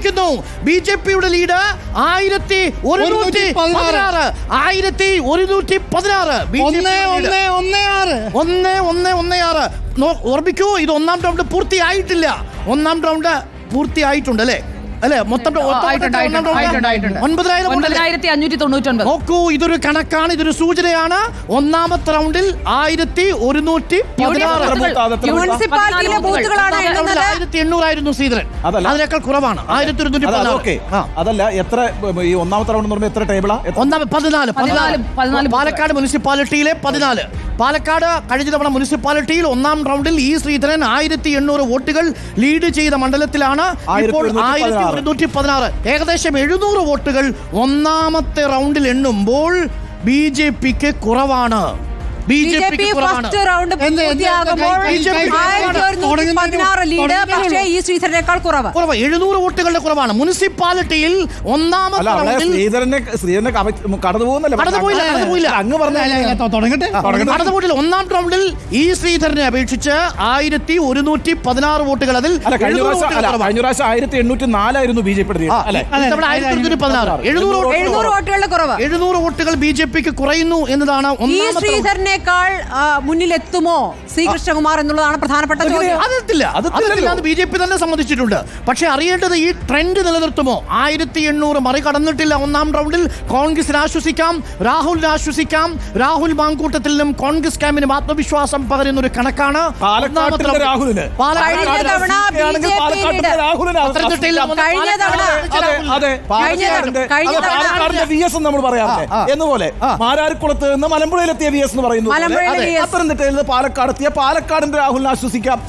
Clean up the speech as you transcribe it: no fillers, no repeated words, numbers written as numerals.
വർദ്ധിക്കുന്നു. BJP-യുടെ ലീഡ് 1116. 1116. ഓർമ്മിക്കൂ, ഇത് ഒന്നാം റൗണ്ട് പൂർത്തിയായിട്ടില്ല. ഒന്നാം റൗണ്ട് പൂർത്തിയായിട്ടുണ്ട് അല്ലേ? മൊത്തം 9599. നോക്കൂ, ഇതൊരു കണക്കാണ്, ഇതൊരു സൂചനയാണ്. ഒന്നാമത്തെ റൗണ്ടിൽ 1100 ആയിരുന്നു ശ്രീധരൻ. അതിനേക്കാൾ കുറവാണ് 1114. അതല്ല, എത്ര ഈ ഒന്നാമത്തെ റൗണ്ട് എന്ന് പറയുമ്പോൾ എത്ര ടേബിളാ? 14. പാലക്കാട് മുനിസിപ്പാലിറ്റിയിലെ 14. പാലക്കാട് കഴിഞ്ഞ തവണ മുനിസിപ്പാലിറ്റിയിൽ ഒന്നാം റൗണ്ടിൽ ഈ ശ്രീധരൻ 1800 വോട്ടുകൾ ലീഡ് ചെയ്ത മണ്ഡലത്തിലാണ് ഇപ്പോൾ 1116. ഏകദേശം 700 വോട്ടുകൾ ഒന്നാമത്തെ റൗണ്ടിൽ എണ്ണുമ്പോൾ BJP-ക്ക് കുറവാണ്. BJP ഫസ്റ്റ് റൗണ്ട് പൂർത്തിയാകുമ്പോൾ 1116 ലീഡ്, പക്ഷേ ഈ ശ്രീധരനേക്കാൾ കുറവ്. 700 വോട്ടുകളുടെ കുറവാണ്. മുനിസിപ്പാലിറ്റിയിൽ ഒന്നാമത്തെ റൗണ്ടിൽ ഒന്നാം റൗണ്ടിൽ ഈ ശ്രീധരനെ അപേക്ഷിച്ച് 1116 വോട്ടുകൾ. അതിൽ കഴിഞ്ഞ പ്രാവശ്യം 1804 BJP-യുടെ. 700 വോട്ടുകളുടെ കുറവ്. 700 വോട്ടുകൾ BJP-ക്ക് കുറയുന്നു എന്നതാണ് ഒന്നാമത്തെ. മുന്നിലെത്തുമോ ശ്രീകൃഷ്ണകുമാർ എന്നുള്ളതാണ് പ്രധാനപ്പെട്ട ചോദ്യം. അതെത്തില്ല. BJP തന്നെ സമ്മതിച്ചിട്ടുണ്ട്. പക്ഷെ അറിയേണ്ടത് ഈ ട്രെൻഡ് നിലനിർത്തുമോ? 1800 മറികടന്നിട്ടില്ല ഒന്നാം റൗണ്ടിൽ. കോൺഗ്രസിന് ആശ്വസിക്കാം, രാഹുലിന് ആശ്വസിക്കാം. രാഹുൽ മാങ്കൂട്ടത്തിലും കോൺഗ്രസ് ക്യാമ്പിനും ആത്മവിശ്വാസം പകരുന്ന ഒരു കണക്കാണ്. നമ്മൾ പറയാറില്ലേ എന്നുപോലെ മാരാരിക്കുളത്ത് നിന്ന് മലമ്പുഴയിലെത്തിയ VS എന്ന് പറയുന്നു. പത്തനംതിട്ടയിൽ നിന്ന് പാലക്കാടെത്തിയ പാലക്കാടിന്റെ രാഹുലിനെ ആശ്വസിക്കാം.